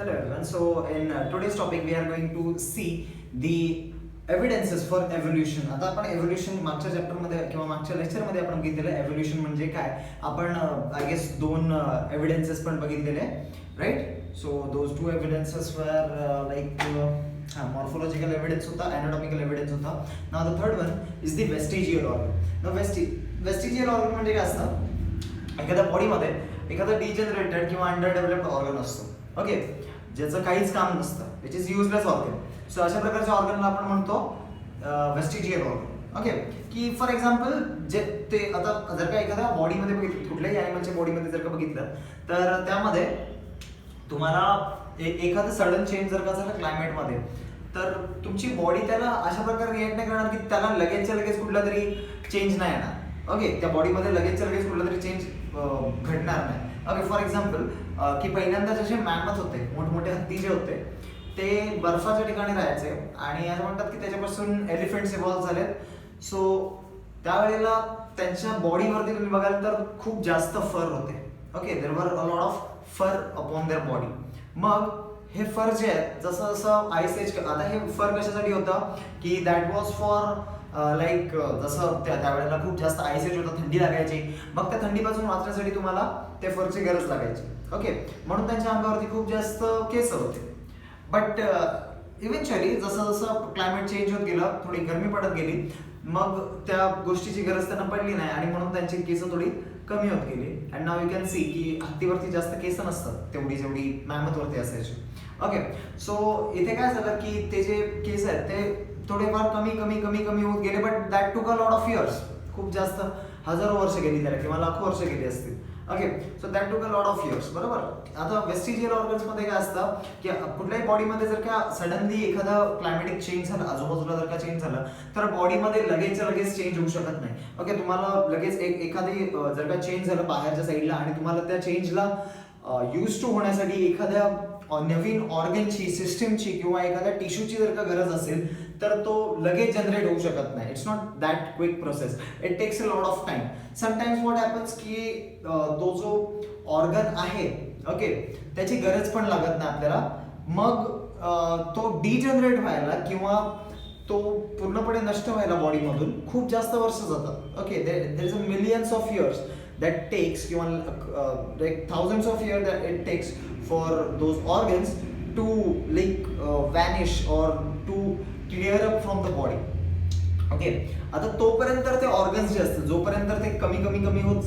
Hello everyone. So in today's topic we are going to see the evidences for evolution. आता आपण evolution मागच्या chapter मध्ये किंवा मागच्या लेक्चर मध्ये आपण बघितलेलं evolution म्हणजे काय. आपण आय गेस दोन evidences पण बघितलेले, right. So those two evidences were like morphological evidence होता, anatomical evidence होता. Now the third one is the vestigial organ. Now vestigial organ म्हणजे काय असतं, एखाद्या बॉडीमध्ये एखादा डिजनरेटेड किंवा अंडर डेव्हलप्ड ऑर्गन असतो, ओके, ज्याचं काहीच काम नसतं, which is useless organ. So अशा प्रकारच्या ऑर्गनला आपण म्हणतो वेस्टिजियल ऑर्गन, ओके. की फॉर एक्झाम्पल जे ते आता जर का एखाद्या बॉडीमध्ये बघितलं, कुठल्याही ॲनिमलच्या बॉडीमध्ये जर का बघितलं तर त्यामध्ये तुम्हाला एखादं सडन चेंज जर का झालं क्लायमेटमध्ये, तर तुमची बॉडी त्याला अशा प्रकारे रिॲक्ट नाही करणार की त्याला लगेचच्या लगेच कुठला तरी चेंज नाही येणार, ओके. त्या बॉडीमध्ये लगेचच्या लगेच कुठला तरी चेंज घडणार नाही, ओके. फॉर एक्झाम्पल की पहिल्यांदा जसे मॅमथ होते, मोठमोठे हत्ती जे होते, ते बर्फाच्या ठिकाणी राहायचे आणि असं म्हणतात की त्याच्यापासून एलिफंट्स इव्हॉल्व झाले. सो त्यावेळेला त्यांच्या बॉडीवरती तुम्ही बघाल तर खूप जास्त फर होते, okay. There were a lot of fur upon their body. मग हे फर जे आहेत, जसं जसं आईस एज, आता हे फर कशासाठी होतं की दॅट वॉज फॉर लाईक जसं त्यावेळेला खूप जास्त आईस एज होतं, थंडी लागायची, मग त्या थंडीपासून वाचण्यासाठी तुम्हाला ते फरची गरज लागायची, ओके. म्हणून त्यांच्या अंगावरती खूप जास्त केस होते. बट इव्हेंच्युअली जसं जसं क्लायमेट चेंज होत गेलं, थोडी गरमी पडत गेली, मग त्या गोष्टीची गरज त्यांना पडली नाही आणि म्हणून त्यांची केस थोडी कमी होत गेली. And now you can C की हत्तीवरती जास्त केस नसतात तेवढी जेवढी मॅमथवरती असायची, ओके. सो इथे काय झालं की ते जे केस आहेत ते थोडेफार कमी कमी कमी कमी होत गेले, बट दॅट टूक अ लॉट ऑफ इयर्स. खूप जास्त हजारो वर्ष गेली त्याला किंवा लाखो वर्ष गेली असतील, ओके. सो दॅट टूक अ लॉट ऑफ इयर्स, बरोबर. आता वेस्टिजियल ऑर्गन्समध्ये काय असतं की कुठल्याही बॉडीमध्ये जर का सडनली एखादा क्लायमॅटिक चेंज झाला, आजूबाजूला जर का चेंज झाला, तर बॉडीमध्ये लगेच चेंज होऊ शकत नाही, ओके. तुम्हाला लगेच एखादी जर का चेंज झालं बाहेरच्या साईडला आणि तुम्हाला त्या चेंजला यूज टू होण्यासाठी एखाद्या नवीन ऑर्गनची, सिस्टमची किंवा एखाद्या टिश्यूची जर का गरज असेल, तर तो लगेच जनरेट होऊ शकत नाही. It's not that quick process, it takes a lot of time. Sometimes what happens की तो जो ऑर्गन आहे, ओके, त्याची गरज पण लागत नाही आपल्याला. मग तो डिजनरेट व्हायला किंवा तो पूर्णपणे नष्ट व्हायला बॉडीमधून खूप जास्त वर्ष जातात, okay. There is a millions of years that takes किंवा like thousands of years that it takes for those organs to like vanish or to clear up from the body, okay. आता तोपर्यंत ते ऑर्गन्स जे असतात, जोपर्यंत ते कमी कमी कमी होत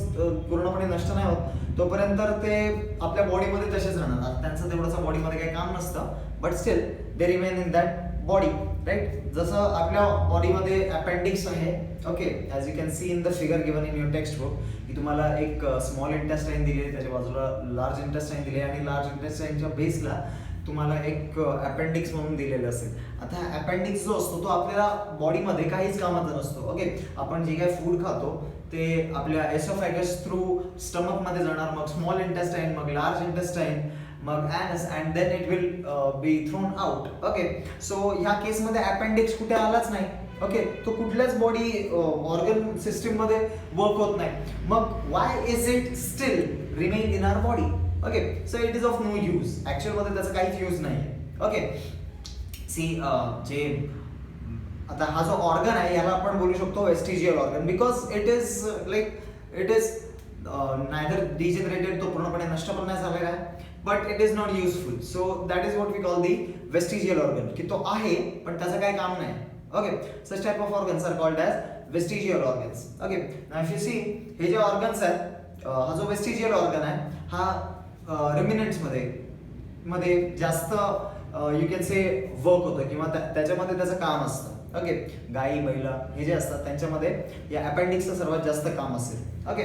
पूर्णपणे नष्ट नाही होत, तोपर्यंत ते आपल्या बॉडीमध्ये तसेच राहणार. त्यांचं तेवढंसं बॉडीमध्ये काही काम नसतं, but still they remain in that body, right. जसं आपल्या बॉडीमध्ये अपेंडिक्स आहे, okay, as you can see in the figure given in your text book, की तुम्हाला एक स्मॉल इंटेस्टाईन दिली आहे, त्याच्या बाजूला लार्ज इंटेस्टाईन दिली आहे आणि लार्ज इंटेस्टाईनच्या बेसला तुम्हाला एक अपेंडिक्स म्हणून दिलेलं असेल. आता अपेंडिक्स जो असतो तो आपल्याला बॉडीमध्ये काहीच कामाचा नसतो, ओके. आपण जे काही फूड खातो ते आपल्या एसोफॅगस थ्रू स्टमकमध्ये जाणार, मग स्मॉल इंटेस्टाईन, मग लार्ज इंटेस्टाईन, मग anus, and then it will be thrown out, okay. So ह्या केसमध्ये अपेंडिक्स कुठे आलाच नाही, ओके. तो कुठल्याच बॉडी ऑर्गन सिस्टीम मध्ये वर्क होत नाही. मग why is it still remain in our body, okay. So it is of no use. Actual मध्ये त्याचा काहीच यूज नाही, ओके. सी जे आता हा जो ऑर्गन आहे याला आपण बोलू शकतो vestigial organ, because it is like it is neither degenerated, तो पूर्णपणे नष्ट पण नाही झालेला आहे, but it is not useful. So that is what we call the vestigial organ, की तो आहे पण त्याचं काही काम नाही, okay. Such type of organs are called as vestigial organs, okay. Now if you see, हे जे ऑर्गन्स आहेत, हा जो वेस्टिजियल ऑर्गन आहे हा रिमिनंट्स मध्ये जास्त यू कॅन से वर्क होतं किंवा त्याच्यामध्ये त्याचं काम असतं, ओके. गाई, बैल हे जे असतात त्यांच्यामध्ये या अपेंडिक्सचं सर्वात जास्त काम असेल, ओके.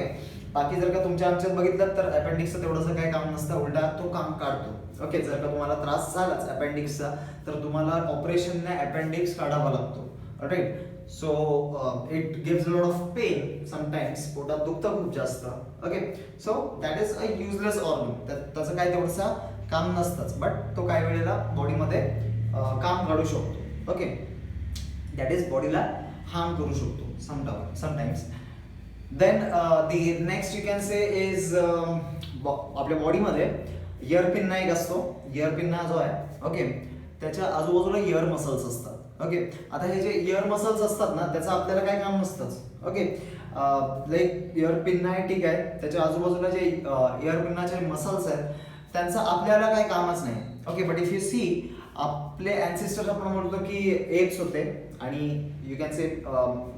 बाकी जर का तुमच्या आमच्यात बघितलं तर अपेंडिक्सचं तेवढंसं काही काम नसतं, उलटा तो काम काढतो, ओके. जर का तुम्हाला त्रास झालाच अपेंडिक्सचा तर तुम्हाला ऑपरेशनने अपेंडिक्स काढावा लागतो, right. So it gives a lot of pain sometimes, पोटात दुखतं खूप जास्त, okay. So that is a useless organ, त्याचं काय तेवढंसं काम नसतंच, बट तो काही वेळेला बॉडीमध्ये काम काढू शकतो, ओके. दॅट इज बॉडीला हार्म करू शकतो sometimes. Then the next you can say is आपल्या बॉडीमध्ये इयर पिन्ना एक असतो. इयर पिन्ना जो आहे ओके, त्याच्या आजूबाजूला इयर मसल्स असतात. ओके, आता हे जे इयर मसल्स असतात ना, त्याचं आपल्याला काय काम नसतंच. ओके, लाईक इयर पिन्ना आहे ठीक आहे, त्याच्या आजूबाजूला जे इयर पिन्नाचे मसल्स आहेत त्यांचं आपल्याला काही कामच नाही. Okay, but if you see आपले अँसेस्टर्स आपण म्हणतो की एप्स होते आणि यू कॅन से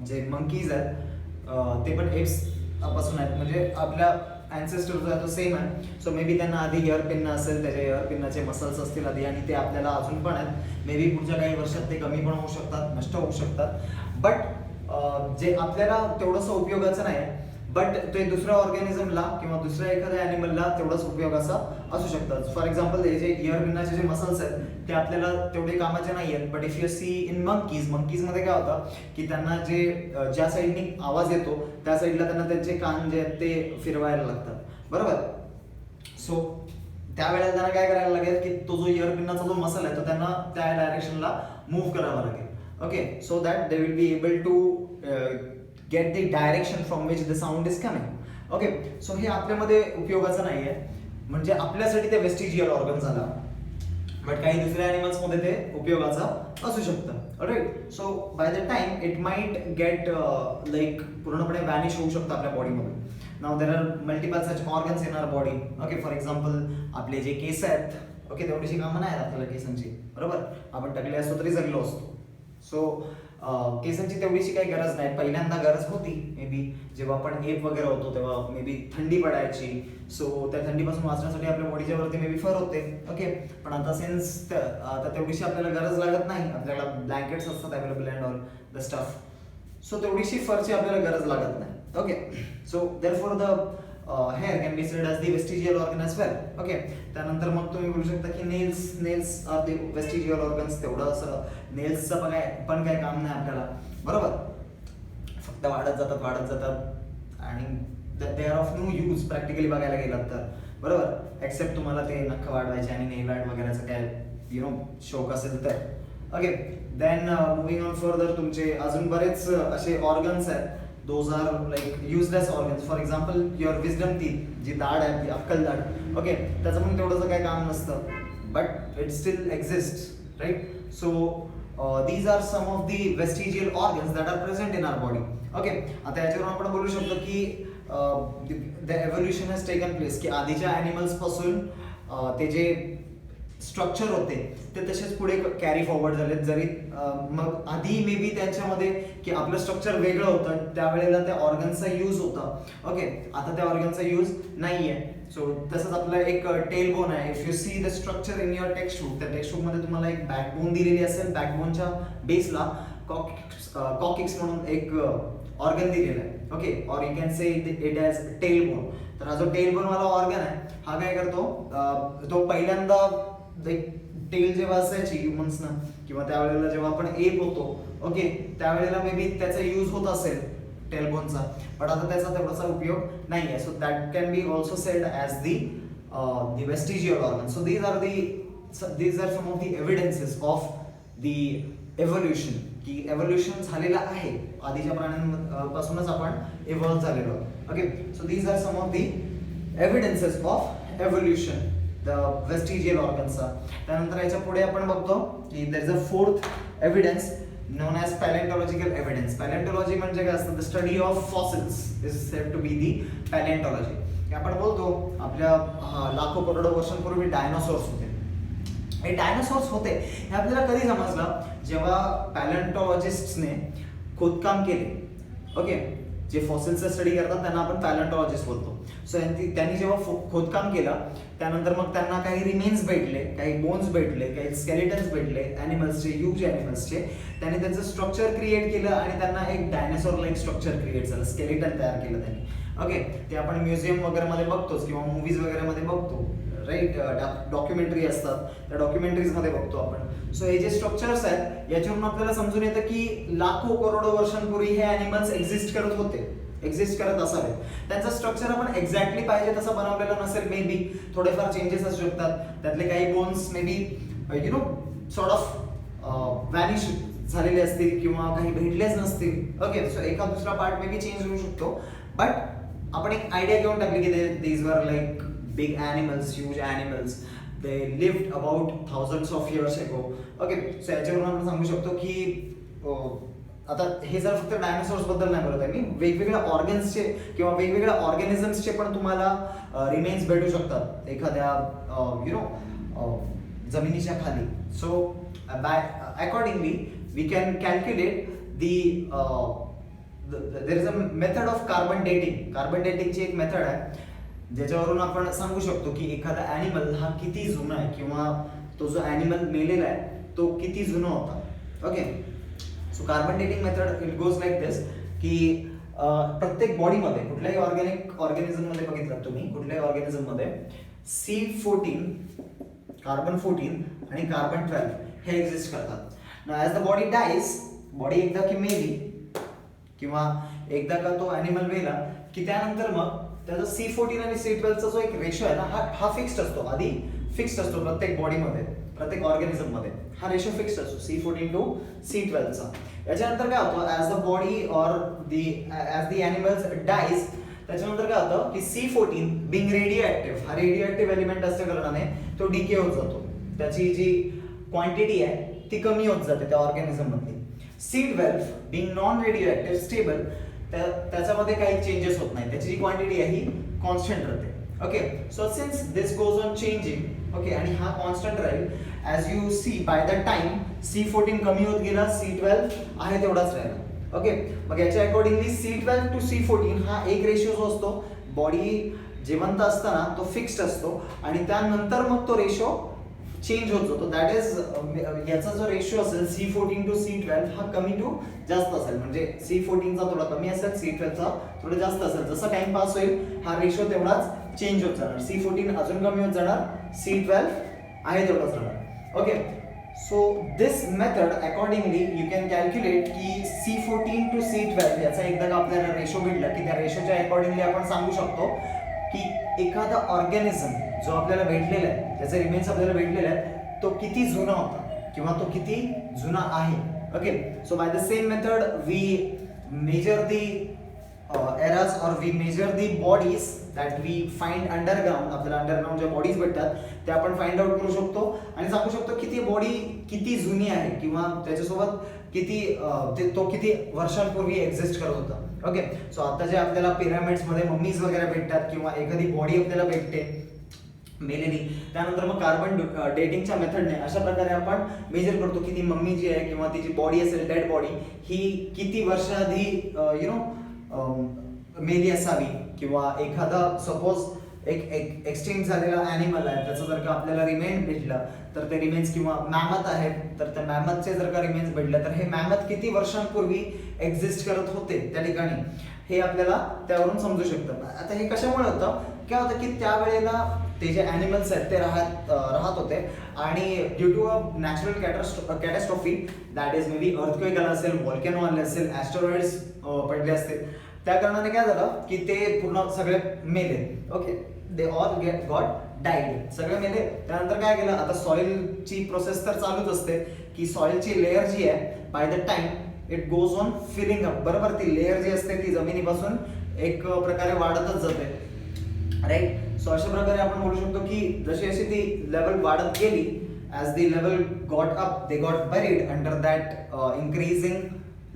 जे मंकीज आहेत ते पण एप्स पासून आहेत, म्हणजे आपल्या अँसेस्टर जो आहे तो सेम आहे. सो मे बी त्यांना आधी इयर पिन्ना असेल, त्याच्या इयर पिन्नाचे मसल्स असतील आधी आणि ते आपल्याला अजून पण आहेत. मे बी पुढच्या काही वर्षात ते कमी पण होऊ शकतात, नष्ट होऊ शकतात. बट जे आपल्याला तेवढंसं उपयोगाचं नाही आहे, बट ते दुसऱ्या ऑर्गॅनिझमला किंवा दुसऱ्या एखाद्या ॲनिमलला तेवढंच उपयोगाचं असू शकतात. फॉर एक्झाम्पल हे जे इयर पिन्नाचे जे मसल्स आहेत ते आपल्याला तेवढे कामाचे नाही आहेत. But if you see in मंकीजमध्ये काय होतं की त्यांना जे ज्या साईडनी आवाज येतो त्या साईडला त्यांना त्यांचे कान जे आहेत ते फिरवायला लागतात, बरोबर. सो त्यावेळेला त्यांना काय करायला लागेल की तो जो इयर पिन्नाचा जो मसल आहे तो त्यांना त्या डायरेक्शनला मूव्ह करावा लागेल. Okay, so that they will be able to get the direction from which the sound is coming. Okay, so हे आपल्यामध्ये उपयोगाचं नाही आहे, म्हणजे आपल्यासाठी ते वेस्टिजियल ऑर्गन झाला, बट काही दुसऱ्या ॲनिमल्समध्ये ते उपयोगाचं असू शकतं. Alright, so by the time it might get like पूर्णपणे वॅनिश होऊ शकतं आपल्या बॉडीमधून. Now there are multiple such organs in our body. Okay, for example आपले जे केस आहेत, ओके, तेवढीशी कामं नाही आहेत आपल्याला केसांची, बरोबर. आपण टकले असतो तरी जगलो असतो. सो केसांची तेवढीशी काही गरज नाही. पहिल्यांदा गरज होती मे बी जेव्हा आपण एप वगैरे होतो तेव्हा मे बी थंडी पडायची. सो त्या थंडीपासून वाचण्यासाठी आपल्या बॉडीच्या वरती मे बी फर होते. ओके, पण आता सिन्स आता तेवढीशी आपल्याला गरज लागत नाही, आपल्याला ब्लँकेट्स असतात available and all the stuff. So तेवढीशी फरची आपल्याला गरज लागत नाही. Okay, so therefore the hair can be said as the vestigial organ as well. Okay, त्यानंतर मग तुम्ही बोलू शकता की nails are the vestigial organs. तेवढं असं नेल्सचं पण काय काम नाही आपल्याला, बरोबर. फक्त वाढत जातात आणि they are of no use practically बघायला गेलात तर, बरोबर. एक्सेप्ट तुम्हाला ते नख वाढवायचे आणि नेल आर्ट वगैरेचं काय यु नो शौक असेल तर. Okay, then moving on further तुमचे अजून बरेच असे ऑर्गन्स आहेत. Those are like useless organs. For example, your wisdom teeth, जी दाढ आहे आपली अक्कल दाढ, ओके, त्याचं पण तेवढंसं काही काम नसतं, but it still exist, right. So these are some of the vestigial organs that are present in our body. Okay, आता याच्यावरून आपण बोलू शकतो की the evolution has taken place, की आधीच्या ॲनिमल्स पासून ते जे स्ट्रक्चर होते ते तसेच पुढे कॅरी फॉरवर्ड झालेत. जरी मग आधी मे बी त्यांच्यामध्ये की आपलं स्ट्रक्चर वेगळं होतं, त्यावेळेला त्या ऑर्गन्सचा यूज होता. ओके, आता त्या ऑर्गनचा यूज नाही आहे. सो तसंच आपलं एक टेल बोन आहे. If you see the structure in your text book, त्या टेक्स्ट बुकमध्ये तुम्हाला एक बॅकबोन दिलेली असेल. बॅकबोनच्या बेसला कॉकिक्स म्हणून एक ऑर्गन दिलेला आहे. Okay, or you can say it as tail bone. तर हा जो टेल बोन वाला ऑर्गन आहे हा काय करतो, तो पहिल्यांदा टेल जेव्हा असायची ह्युमन्सना किंवा त्यावेळेला जेव्हा आपण एप होतो, ओके, त्यावेळेला मे बी त्याचा यूज होत असेल टेलबोनचा, बट आता त्याचा तेवढासा उपयोग नाही आहे. So that can be also said as the vestigial organ. So these are some of the evidences of the evolution, की एव्होल्युशन झालेलं आहे. आधीच्या प्राण्यांपासूनच आपण इव्हॉल्व झालेलो आहोत. Okay, so these are some of the evidences of evolution, the vestigial ऑर्गन्सचा. त्यानंतर याच्या पुढे आपण बघतो की there is a fourth evidence known as paleontological evidence. Paleontology म्हणजे काय असतं, the study of fossils is said to be the paleontology. आपण बोलतो आपल्या लाखो करोडो वर्षांपूर्वी डायनासॉर्स होते. हे डायनासॉर्स होते हे आपल्याला कधी समजलं, जेव्हा पॅलेंटॉलॉजिस्टने खोदकाम केले. ओके, जे फॉसिल्सचा स्टडी करतात त्यांना आपण पॅलेंटॉलॉजिस्ट बोलतो. सो त्यांनी जेव्हा खोदकाम केलं त्यानंतर मग त्यांना काही रिमेन्स भेटले, काही बोन्स भेटले, काही स्केलेटन्स भेटले ॲनिमल्सचे, ह्यूज ॲनिमल्सचे. त्यांनी त्यांचं स्ट्रक्चर क्रिएट केलं आणि त्यांना एक डायनासॉर लाईक स्ट्रक्चर क्रिएट झालं, स्केलेटन तयार केलं त्यांनी. ओके, ते आपण म्युझियम वगैरे मध्ये बघतोच किंवा मूवीज वगैरे मध्ये बघतो, राईट. डॉक्युमेंटरी असतात त्या डॉक्युमेंटरीजमध्ये बघतो आपण. सो हे जे स्ट्रक्चर्स आहेत याच्यावरून आपल्याला समजून येतं की लाखो करोडो वर्षांपूर्वी हे ॲनिमल्स एक्झिस्ट करत असावे. त्यांचं स्ट्रक्चर आपण एक्झॅक्टली पाहिजे तसं बनवलेलं नसेल, मे बी थोडेफार चेंजेस असू शकतात. त्यातले काही bones may be you know sort of vanish झालेले असतील किंवा काही भेटलेच नसतील. ओके, सो एका दुसरा पार्ट मे बी चेंज होऊ शकतो, बट आपण एक आयडिया घेऊन टाकली की these were like big animals, huge animals. They lived about thousands of years ago. Okay, so याच्यावरून आपण सांगू शकतो की आता हे जर फक्त डायनासोर्स बद्दल नाही बोलत आहे मी, वेगवेगळ्या ऑर्गन्सचे किंवा वेगवेगळ्या ऑर्गॅनिझम्सचे पण तुम्हाला रिमेन्स भेटू शकतात एखाद्या जमिनीच्या खाली. So by accordingly we can calculate there is a method of carbon dating. Carbon डेटिंगची एक मेथड आहे ज्याच्यावरून आपण सांगू शकतो की एखादा ॲनिमल हा किती जुना आहे किंवा तो जो ॲनिमल मेलेला आहे तो किती जुना होता. Okay, so carbon dating method it goes like this की प्रत्येक बॉडीमध्ये कुठल्याही ऑर्गॅनिझममध्ये बघितलं तुम्ही, कुठल्याही ऑर्गॅनिझममध्ये C14, कार्बन 14 आणि कार्बन 12 हे एक्झिस्ट करतात. Now as the body dies, body एकदा की मेली किंवा एकदा का तो ॲनिमल मेला की त्यानंतर मग त्याचा C14 आणि C12 चा जो एक रेशो आहे ना हा फिक्स्ड असतो. आधी फिक्स्ड असतो प्रत्येक बॉडीमध्ये, प्रत्येक ऑर्गॅनिझममध्ये हा रेशो फिक्स्ड असतो C14 to C12 चा. याच्यानंतर काय होतं, ॲज द बॉडी और ॲज द ॲनिमल्स डाईज, त्याच्यानंतर काय होतं की C14 बिंग रेडिओ ऍक्टिव्ह, हा रेडिओ ऍक्टिव्ह एलिमेंट असल्या कारणाने तो डिके होत जातो, त्याची जी क्वांटिटी आहे ती कमी होत जाते त्या ऑर्गॅनिझम मधली. C12 being non radioactive stable, त्याच्यामध्ये काही चेंजेस होत नाही, त्याची जी क्वांटिटी आहे ही कॉन्स्टंट राहते. Okay, so since this goes on changing, okay, आणि हा कॉन्स्टंट राहील. As you see by the time C14 कमी होत गेला, C12 आहे तेवढाच राहिला. ओके, मग याच्या अकॉर्डिंगली C12 to C14 हा एक रेशिओ जो असतो बॉडी जिवंत असताना तो फिक्स्ड असतो आणि त्यानंतर मग तो रेशो चेंज होत जातो. दॅट इज याचा जो रेशो असेल C14 to C12 हा कमी टू जास्त असेल, म्हणजे C14 चा थोडा कमी असेल, C12 चा थोडा जास्त असेल. जसा टाइम पास होईल हा रेशो तेवढाच चेंज होत जाणार. C14 अजून कमी होत जाणार, C12 आहे तेवढाच राहणार. Okay, so this method accordingly you can calculate की C14 to C12 याचा एकदा का आपल्याला रेशो भेटला की त्या रेशोच्या अकॉर्डिंगली आपण सांगू शकतो की एखादा ऑर्गॅनिझम जो आपल्याला भेटलेला आहे, त्याचे रिमेन्स आपल्याला भेटलेले आहेत, तो किती जुना होता किंवा तो किती जुना आहे. Okay, so by the same method we measure the eras or we measure the bodies that we find underground. आपल्याला अंडरग्राउंड ज्या बॉडीज भेटतात त्या आपण फाइंड आउट करू शकतो आणि सांगू शकतो की ती बॉडी किती जुनी आहे किंवा त्याच्यासोबत किती तो किती वर्षांपूर्वी एक्झिस्ट करत होता. ओके, सो आता जे आपल्याला पिरामिड्स मध्ये मम्मीज वगैरे भेटतात किंवा एखादी बॉडी आपल्याला भेटते मेलेली, त्यानंतर मग कार्बन डेटिंगच्या मेथडने अशा प्रकारे आपण मेजर करतो की ती मम्मी जी आहे किंवा ती जी बॉडी असेल डेड बॉडी ही किती वर्षाआधी मेली असावी किंवा एखादा सपोज एक एक्सटिंक्ट झालेला ॲनिमल आहे त्याचं जर का आपल्याला रिमेन भेटलं तर ते रिमेन्स किंवा मॅमथ आहेत तर त्या मॅमथचे जर का रिमेन्स भेटले तर हे मॅमथ किती वर्षांपूर्वी एक्झिस्ट करत होते त्या ठिकाणी हे आपल्याला त्यावरून समजू शकतं. आता हे कशामुळे होतं, काय होतं की त्यावेळेला ते जे ॲनिमल्स आहेत ते राहत होते आणि due to a natural catastrophe that is maybe earthquake आला असेल, व्हॉल्कॅनो आले असेल, ॲस्टेरॉइड्स पडले असतील, त्या कारणाने काय झालं की ते पूर्ण सगळे मेले. Okay, they all got died, सगळे मेले. त्यानंतर काय केलं, आता सॉइलची प्रोसेस तर चालूच असते की सॉइलची लेअर जी आहे by the time it goes on filling up, बरोबर, ती लेअर जी असते ती जमिनीपासून एक प्रकारे वाढतच जाते, राईट. सो अशा प्रकारे आपण बोलू शकतो की जशी जशी ती लेवल वाढत गेली, as the level got up they got buried under that increasing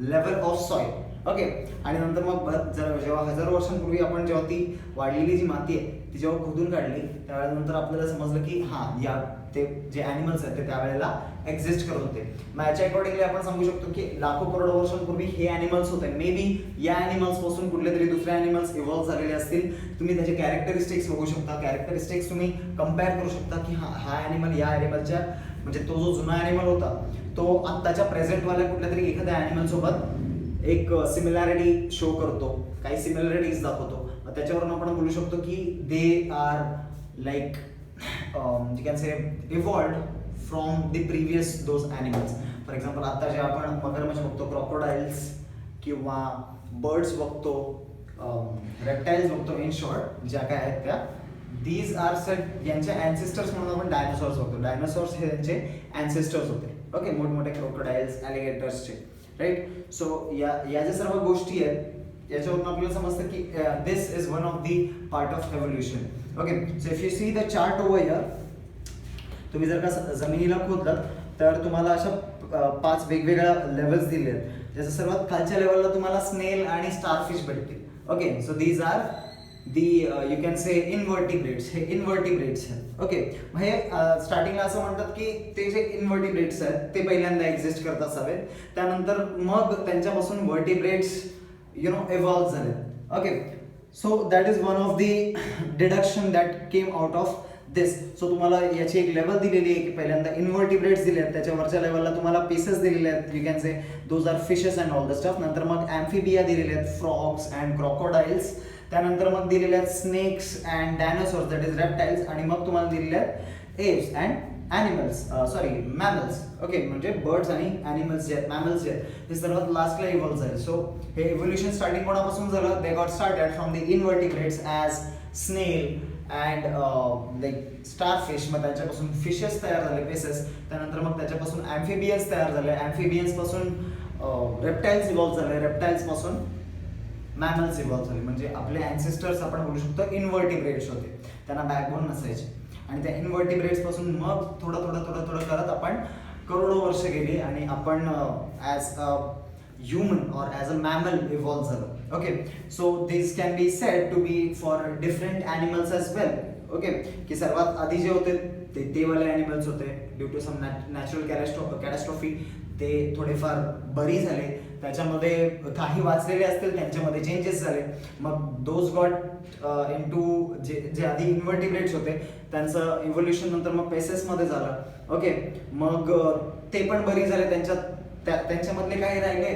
level of soil. Okay, आणि नंतर मग जेव्हा हजारो वर्षांपूर्वी आपण जेव्हा ती वाढलेली जी माती आहे ती जेव्हा खोदून काढली त्यावेळेनंतर आपल्याला समजलं की हां या ते जे ॲनिमल्स आहेत ते त्यावेळेला एक्झिस्ट करत होते. मग याच्या अकॉर्डिंगली आपण सांगू शकतो की लाखो करोडो वर्षांपूर्वी हे ॲनिमल्स होते. मे बी या ॲनिमल्स पासून कुठले तरी दुसरे ॲनिमल्स इव्हॉल्व्ह झालेले असतील. तुम्ही त्याचे कॅरेक्टरिस्टिक्स बघू शकता, कॅरेक्टरिस्टिक्स तुम्ही कम्पेअर करू शकता की हा ॲनिमल या ॲनिमलच्या म्हणजे तो जो जुना ॲनिमल होता तो आत्ताच्या प्रेझेंटवाल्या कुठल्या तरी एखाद्या ॲनिमल सोबत एक सिमिलॅरिटी शो करतो, काही सिमिलॅरिटीज दाखवतो. मग त्याच्यावरून आपण बोलू शकतो की they are like you can say evolved from the previous those animals. For example आता जे आपण मगरमच्छ बघतो, क्रॉकोडाईल्स किंवा बर्ड्स बघतो, रेप्टाईल्स बघतो, इन शॉर्ट ज्या काय आहेत त्या, दीज आर सेट यांचे अँसेस्टर्स म्हणून आपण डायनासॉर्स बघतो. डायनासॉर्स हे त्यांचे अँसेस्टर्स होते. ओके, मोठमोठे क्रोकोडाईल्स, ॲलिगेटर्सचे, राईट. सो या ज्या सर्व गोष्टी आहेत याच्यावरून आपल्याला समजतं की this is one of the part of evolution. Okay, so if you see the chart over here, तुम्ही जर का जमिनीला खोदलं तर तुम्हाला अशा 5 वेगवेगळ्या लेवल्स दिले आहेत. त्याच्या सर्वात खालच्या लेवलला तुम्हाला स्नेल आणि स्टारफिश भेटतील. Okay, so these are the you can say invertebrates. हे इनव्हर्टिब्रेट्स आहेत. ओके, मग हे स्टार्टिंगला असं म्हणतात की ते जे इनव्हर्टिब्रेट्स आहेत ते पहिल्यांदा एक्झिस्ट करत असावेत, त्यानंतर मग त्यांच्यापासून व्हर्टिब्रेट्स evolve झाले. Okay, so that is one of the deduction that came out of this. So तुम्हाला याची एक लेवल दिलेली आहे की पहिल्यांदा इनव्हर्टिब्रेट्स दिले आहेत, त्याच्यावरच्या लेवलला तुम्हाला पीसेस दिलेले आहेत, you can say those are fishes and all the stuff. नंतर मग ॲम्फिबिया दिलेले आहेत, फ्रॉग्स अँड क्रोकोडाइल्स. त्यानंतर मग दिलेले आहेत snakes and dinosaurs, that is reptiles. आणि मग तुम्हाला दिलेले आहेत एव्स अँड मॅमल्स. ओके, म्हणजे बर्ड्स आणि ॲनिमल्स जे आहेत, मॅमल्स जे आहेत, ते सर्वात लास्टला इव्हॉल्व झाले. सो हे इव्होल्युशन स्टार्टिंग कोणापासून झालं? They got started from the invertebrates as स्नेल अँड लाईक स्टारफिश. मग त्याच्यापासून फिशेस तयार झाले, पेसेस. त्यानंतर मग त्याच्यापासून ॲम्फिबियन्स तयार झाले, ॲम्फिबियन्स पासून रेप्टाइल्स इव्हॉल्व झाले, रेप्टाइल्स पासून मॅमल्स इव्हॉल्व झाले. म्हणजे आपले अँसेस्टर्स आपण बोलू शकतो इनव्हर्टिब्रेट्स होते, त्यांना बॅकबोन नसायचे. आणि त्या इनव्हर्टिब्रेट्स पासून मग थोडं करत आपण करोडो वर्ष गेली आणि आपण as a human or as a mammal evolve झालो. Okay, so this can be said to be for different animals as well. Okay, की सर्वात आधी जे होते ते वाले ॲनिमल्स होते, due to some natural catastrophe ते थोडेफार बरी झाले. त्याच्यामध्ये काही वाचलेले असतील, त्यांच्यामध्ये चेंजेस झाले. मग दोज गॉट इनटू जे आधी इन्व्हर्टिब्रेट्स होते त्यांचं इव्होल्युशन नंतर मग पेसेसमध्ये झालं. ओके, मग ते पण बरी झाले, त्यांच्यामधले काही राहिले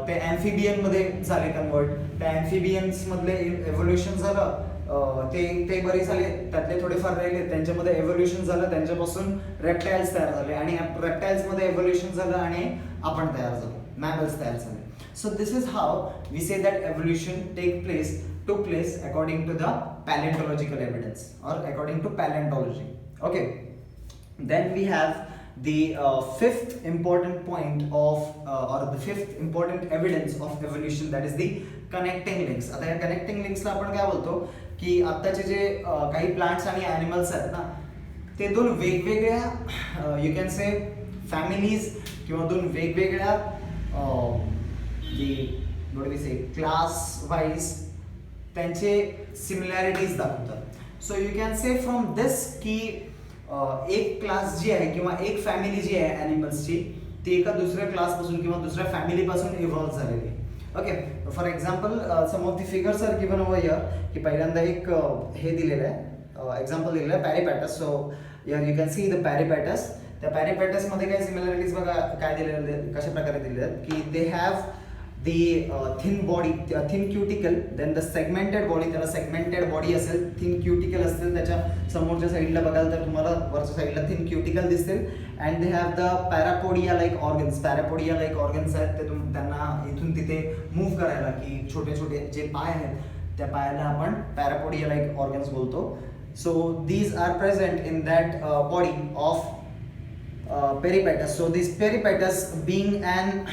ते ॲम्फिबियनमध्ये झाले कन्वर्ट. त्या ॲम्फिबियन्समधले इव्होल्युशन झालं, ते बरे झाले. त्यातले थोडेफार राहिले, त्यांच्यामध्ये एव्होल्युशन झालं, त्यांच्यापासून रेप्टाइल्स तयार झाले आणि रेप्टाइल्समध्ये एव्होल्युशन झालं आणि आपण तयार झालो, मॅमल्स तयार झाले. So this is how we say that evolution took place according to the paleontological evidence or according to paleontology. Okay, then we have the fifth important point of or the fifth important evidence of evolution, that is the connecting links. आता या connecting links ला आपण काय बोलतो की आत्ताचे जे काही प्लांट्स आणि ॲनिमल्स आहेत ना, ते दोन वेगवेगळ्या यू कॅन से फॅमिलीज किंवा दोन वेगवेगळ्या क्लास वाईज त्यांचे सिमिलॅरिटीज दाखवतात. So you can say from this की एक क्लास जी आहे किंवा एक फॅमिली जी आहे ॲनिमल्सची, ती एका दुसऱ्या क्लासपासून किंवा दुसऱ्या फॅमिलीपासून इव्हॉल्व झालेली आहे. Okay, for example some of the figures are given over here. की पहिल्यांदा एक हे दिलेलं आहे, एक्झाम्पल दिलेलं आहे peripatus. So here you can see the peripatus. त्या पॅरिपॅटसमध्ये काय सिमिलॅरिटीज बघा काय दिलेले, कशा प्रकारे दिलेले आहेत की they have the thin body, thin cuticle, then the segmented body, त्याला segmented body असेल, thin cuticle असतील, त्याच्या समोरच्या साईडला बघाल तर तुम्हाला वरच्या साईडला thin cuticle दिसतील. and they have the parapodia like organs. parapodia like organs आहेत ते त्यांना इथून तिथे मूव्ह करायला, की छोटे छोटे जे पाय आहेत त्या पायाला आपण parapodia like organs बोलतो. so these are present in that body of peripatus. so this peripatus being an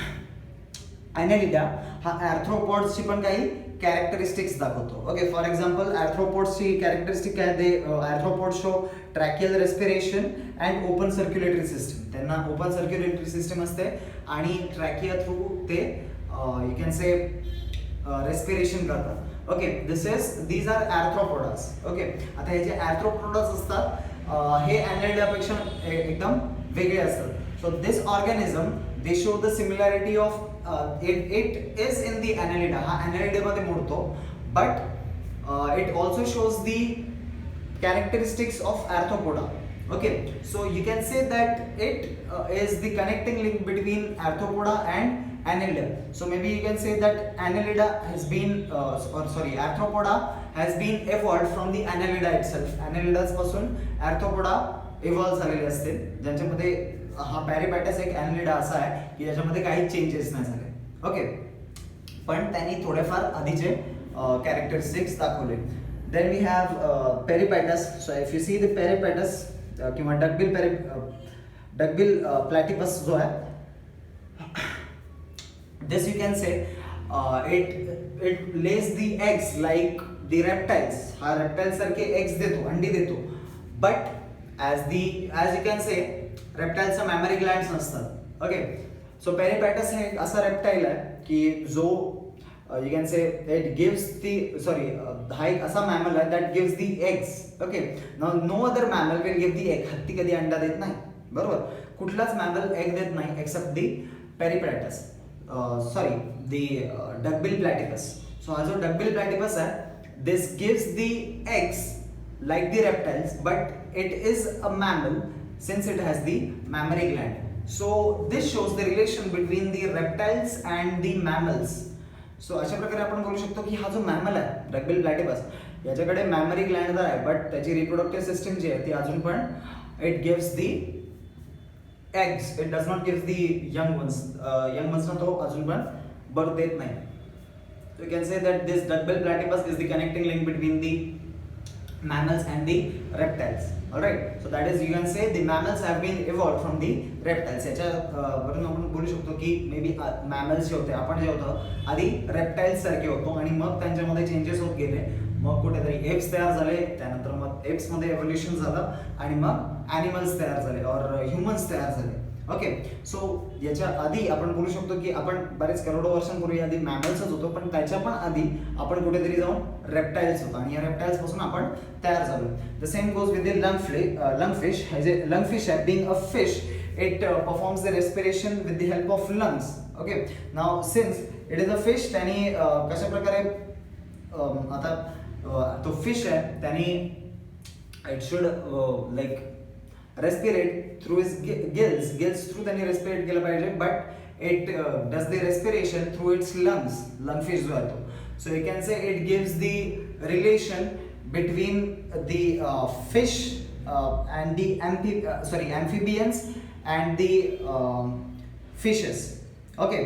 ॲनेलिडा हा आर्थ्रोपॉड्सची पण काही कॅरेक्टरिस्टिक्स दाखवतो. ओके, फॉर एक्झाम्पल आर्थ्रोपॉड्सची कॅरेक्टरिस्टिक काय, ते arthropods show tracheal respiration and open circulatory system. त्यांना ओपन सर्क्युलेटरी सिस्टम असते आणि ट्रॅकिया थ्रू ते यू कॅन से रेस्पिरेशन करतात. Okay, these are arthropodas. Okay, आता हे जे आर्थ्रोपोडास असतात हे ॲनेलिडापेक्षा एकदम वेगळे असतात. So this organism they show the similarity of it is in the annelida. हा annelida मध्ये मोडतो, but it also shows the characteristics of arthropoda. Okay, so you can say that it is the connecting link between arthropoda and annelida. So maybe you can say that annelida has been arthropoda has been evolved from the annelida itself. annelidas पासून arthropoda evolve झालेले असते, ज्यांच्यामध्ये हा पॅरिपॅटस एक ॲनेलिडा असा आहे की याच्यामध्ये काही चेंजेस नाही झाले. ओके, पण त्यांनी थोडेफार आधीचे कॅरेक्टरिस्टिक्स दाखवले. Then we have peripatus. So if you see the peripatus किंवा डकबिल प्लॅटिपस जो आहे, this you can say it lays the eggs like the reptiles, हा रेप्टाइल सारखे एग्स देतो, अंडी देतो. But as you can say रेप्टाइलचा मॅमरी ग्लँड्स नसतात. ओके, सो पेरिपॅटस हे असा रेप्टाइल आहे की जो you can say it gives the हा एक असा मॅमल आहे that gives the eggs. Okay, now no other mammal will give the egg. हत्ती कधी अंडा देत नाही, बरोबर. कुठलाच मॅमल एग देत नाही accept the peripatus, the duckbill platypus. So हा जो duckbill platypus आहे, this gives the eggs like the reptiles, but it is a mammal since it has the mammary gland. So this shows the relation between the reptiles and the mammals. So अशा प्रकारे आपण बोलू शकतो की हा जो mammal आहे duckbill प्लॅटिपस, याच्याकडे मॅमरी ग्लँड तर आहे, बट त्याची रिप्रोडक्टिव्ह सिस्टम जी आहे ती अजून पण it gives the eggs, it does not gives the young वन्सना तो अजून पण बर्थ देत नाही. You can say that this duckbill platypus is the connecting link between the mammals and the reptiles. Alright, so that is, you can say the mammals have been evolved from the reptiles. याच्या वरून आपण बोलू शकतो की may be mammals जे होते, आपण जे होतो आधी रेप्टाइल्स सारखे होतो आणि मग त्यांच्यामध्ये चेंजेस होत गेले, मग कुठेतरी एप्स तयार झाले, त्यानंतर मग एप्स मध्ये एव्होल्युशन झालं आणि मग ॲनिमल्स तयार झाले और ह्युमन्स तयार झाले. ओके, सो याच्या आधी आपण बोलू शकतो की आपण बरेच करोडो वर्षांपूर्वी आधी मॅमल्सच होतो, पण त्याच्या पण आधी आपण कुठेतरी जाऊन रेप्टाइल्स होतो आणि या रेप्टाइल्स पासून आपण तयार झालो. The same goes with the lungfish. Lungfish आहे, being a fish, it performs the respiration with the help of lungs. Okay, now since it is a fish, त्याने कशा प्रकारे आता तो फिश आहे त्याने it should like respirate through his gills through त्यांनी रेस्पिरेट केलं पाहिजे, but it does the respiration through its lungs. Lungfish जो आहे तो, so you can say it gives the relation between the fish and the amphibians and the fishes. Okay,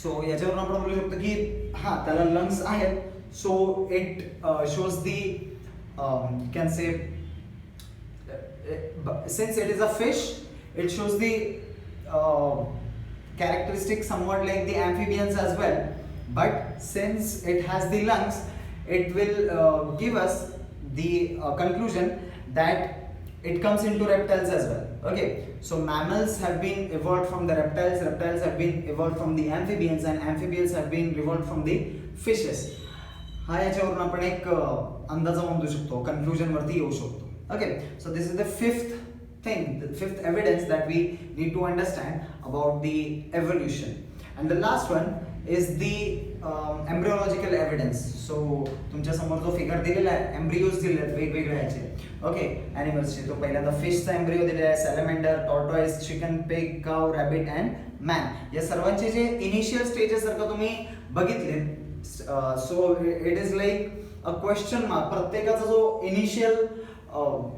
so याच्यावरून आपण बोलू शकतो की हा त्याला लंग्स आहेत, so it shows the you can say since it is a fish, it shows the characteristics somewhat like the amphibians as well, but since it has the lungs, it will give us the conclusion that it comes into reptiles as well. Okay, so mammals have been evolved from the reptiles, reptiles have been evolved from the amphibians, and amphibians have been evolved from the fishes. हा याच्यावरून आपण एक अंदाजा बांधू शकतो, conclusion वरती येऊ शकतो. Okay, so this is the fifth thing, the fifth evidence that we need to understand about the evolution. And the last one is the embryological evidence. So तुमच्या समोर जो फिगर दिलेला आहे, एम्ब्रियोज दिले आहेत वेगवेगळ्या ह्याचे. ओके, ॲनिमल्सचे. तो पहिल्यांदा फिशचा एम्ब्रियो दिलेला आहे, सॅलमेंडर, टॉर्टॉइस, चिकन, पिग, काव, रॅबिट अँड मॅन. या सर्वांचे जे इनिशियल स्टेजेस जर का तुम्ही बघितले, so it is like a question mark. प्रत्येकाचा जो इनिशियल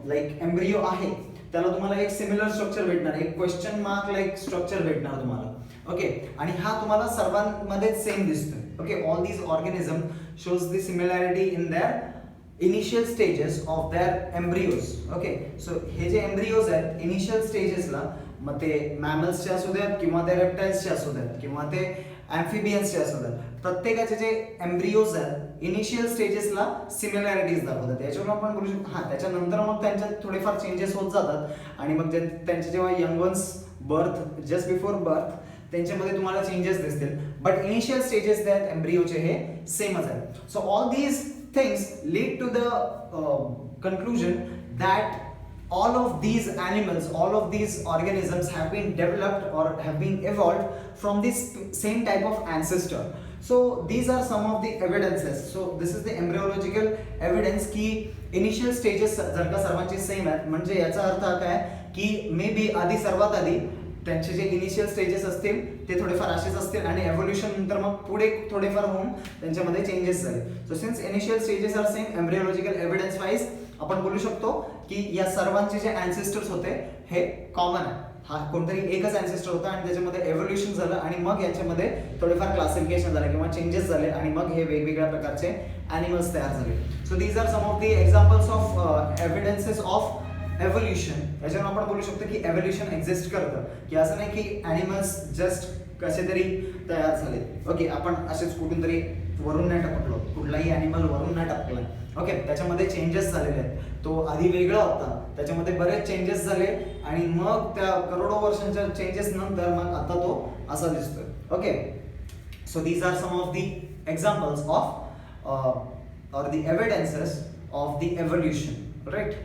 लाईक एम्ब्रियो आहे त्याला तुम्हाला एक सिमिलर स्ट्रक्चर भेटणार, एक क्वेश्चन मार्क लाईक स्ट्रक्चर भेटणार तुम्हाला. ओके, आणि हा तुम्हाला सर्वांमध्ये सेम दिसतोय. Okay, all these organism shows the similarity in their initial stages of their embryos. Okay, so हे जे एम्ब्रियोज आहेत इनिशियल स्टेजेसला, मग ते मॅमल्सचे असू द्यात किंवा ते रेप्टाइल्सचे असू द्यात किंवा ते ॲम्फिबियन्सचे असू द्यात, प्रत्येकाचे जे एम्ब्रियोज आहेत इनिशियल स्टेजेसला सिमिलॅरिटीज दाखवतात. याच्यावर आपण बोलू शकतो हा त्याच्यानंतर मग त्यांच्यात थोडेफार चेंजेस होत जातात आणि मग त्यांचे जेव्हा young ones birth, just before birth, त्यांच्यामध्ये तुम्हाला चेंजेस दिसतील, बट इनिशियल स्टेजेस आहेत एम्ब्रियोचे हे सेमच आहेत. So all these things lead to the conclusion that all of these animals, all of these organisms have been developed or have been evolved from this same type of ancestor. So these are some of the evidences. So this is the embryological evidence की initial stages जर का सर्वांचे same आहेत, म्हणजे याचा अर्थ काय की मे बी आधी सर्वात आधी त्यांचे जे इनिशियल स्टेजेस असतील ते थोडेफार असेच असतील आणि एव्होल्युशन नंतर मग पुढे थोडेफार होऊन त्यांच्यामध्ये चेंजेस झाले. So since initial stages are same, embryological evidence wise आपण बोलू शकतो की या सर्वांचे जे अँसेस्टर्स होते हे कॉमन आहे. हा कोणतरी एकच अँसेस्टर होता आणि त्याच्यामध्ये एव्होल्युशन झालं आणि मग याच्यामध्ये थोडेफार क्लासिफिकेशन झालं किंवा चेंजेस झाले आणि मग हे वेगवेगळ्या प्रकारचे ॲनिमल्स तयार झाले. So these are some of the examples of evidences of evolution. याच्यावर आपण बोलू शकतो की एव्होल्युशन एक्झिस्ट करतं, की असं नाही की ॲनिमल्स जस्ट कसे तरी तयार झाले. ओके, आपण असेच कुठून तरी वरून नाही टपकलो, कुठलाही ॲनिमल वरून नाही टपकलाय. ओके, त्याच्यामध्ये चेंजेस झालेले आहेत. तो आधी वेगळा होता, त्याच्यामध्ये बरेच चेंजेस झाले आणि मग त्या करोडो वर्षांच्या चेंजेस नंतर मग आता तो असा दिसतोय. Okay, so these are some of the examples of or the evidences of the evolution, right?